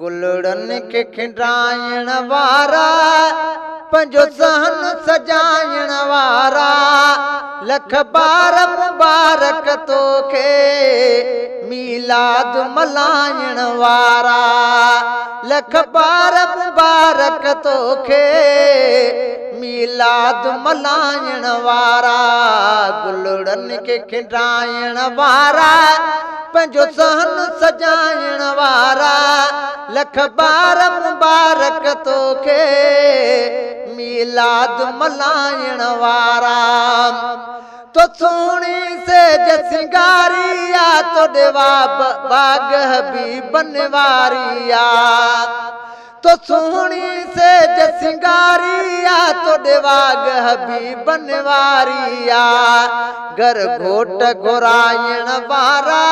गुलड़न के खिंडाइण वारा पंजो सहन सजाइण वारा लख बार मुबारक तोखे मीलाद मल्हाइण वारा लख बार मुबारक तोखे मीलाद मल्हाइण वारा गुलड़न के खिंडाइण वारा पंजो सहन सजाइण वारा लख बार मुबारक तोखे मीलाद मल्हाइण वारा तो सोनी से जसिंगारिया तो देवा बाग भी बनवारिया तो सोनी से जसिंगारिया तो देवाग भी बनवारिया घर घोट घोराइण वारा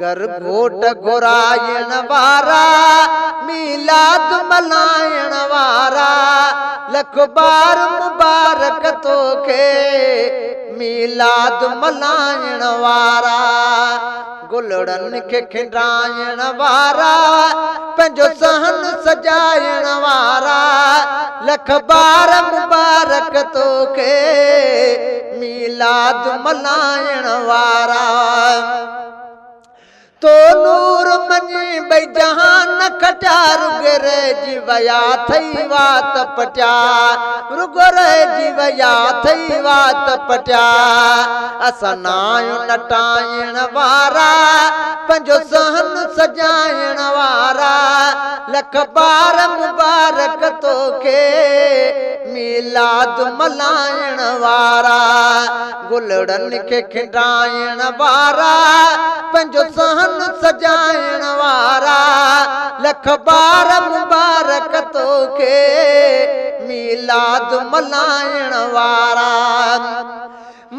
घर घोट घोराइण वारा मीलाद मल्हाइण वारा लख बार मुबारक तोखे मीलाद मल्हाइण वारा गुलड़न के खिंडाइण वारा पंजो सहन सजाइण वारा लख बार मुबारक तोखे मीलाद मल्हाइण वारा तो नूर मनी भई जहान खटा रुगर जीवया थई वात पटिया रुगर जीवया थई वात पटिया असां नायूं नटाइण वारा पंजो सहन सजाइण वारा लख बार मुबारक तोखे मीलाद मल्हाइण वारा गुलड़न के खिंडाइण वारा पंजो सहन सजाइण वारा लख बार मुबारक तोखे मीलाद मल्हाइण वारा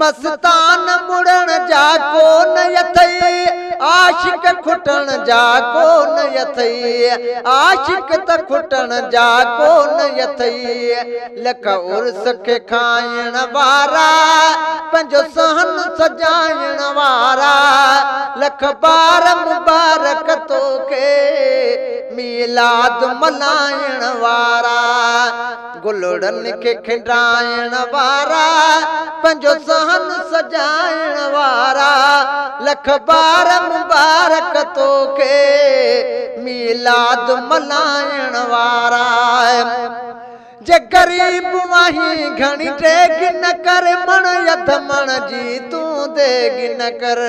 मस्तान मुड़न जा कोन यथई आशिक खुटण जा कोन यथई आशिक त खुटण जा कोन यथई लख उर्स के खाइण वारा पंजो सहन सजाइण वारा लख बार मुबारक तोखे मीलाद मल्हाइण वारा गुलड़न के खिंडाइण वारा पंजो सहन सजाइण वारा लख बार मुबारक तोखे मीलाद मल्हाइण वारा जे गरीब वही घणी टेग न कर मण यथ मण जी तूं देग न कर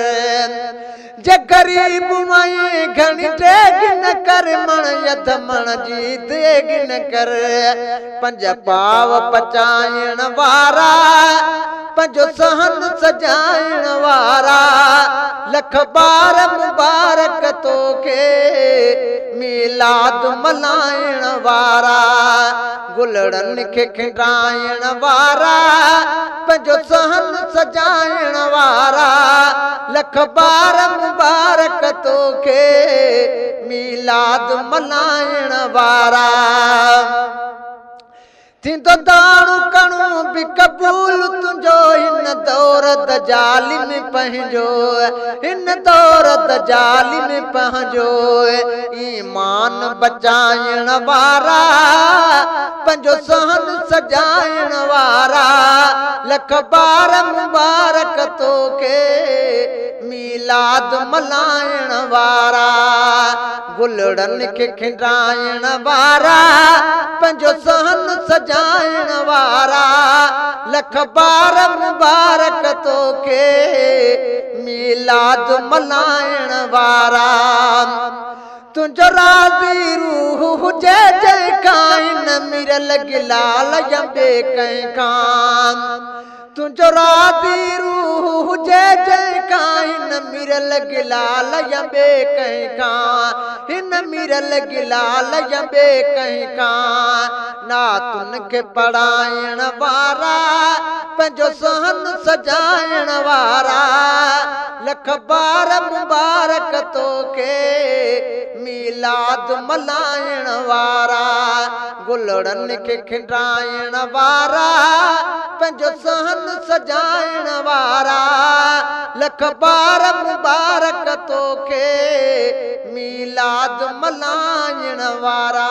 जे गरीब वही घणी टेग न कर मण यथ मण जी देग न कर पंज पाव पचाइण वारा पंजो सहन सजाइण वारा लख बार मुबारक तोखे मीलाद मल्हाइण वारा गुलड़न के खिंडाइण वारा पंजो सहन सजाइण वारा लख बार मुबारक तोखे मीलाद मल्हाइण वारा थींदो दाणू कणू भी कबूल तुंहिंजो हिन दौर दजाली में पंहिंजो हिन दौर दजाली में पंहिंजो ईमान बचाइण वारा पंजो सहन सजाइण वारा लख बार मुबारक तोखे मीलाद मल्हाइण वारा गुलड़न के खिंडाइण वारा पंजो सहन सजाइण वारा लख बार मुबारक तोखे मीलाद मल्हाइण वारा तुंहिंजो राज़ी रूह हुजे जंहिंखां न मिरल गिलाल ॿिए कंहिंखां तुंहिंजो राज़ी रूह हुजे जंहिंखां न मिरल गिलाल ॿिए कंहिंखां हिन मिरल गिलाल ॿिए कंहिंखां नातुन खे पढ़ाइण वारा पंहिंजो सहन सजाइण वारा लख बार मुबारक तोखे मीलाद मल्हाइण वारा गुलड़नि खे खिंडाइण वारा पंहिंजो सहन सजाइण वारा लख बार मुबारक तोखे मीलाद मल्हाइण वारा।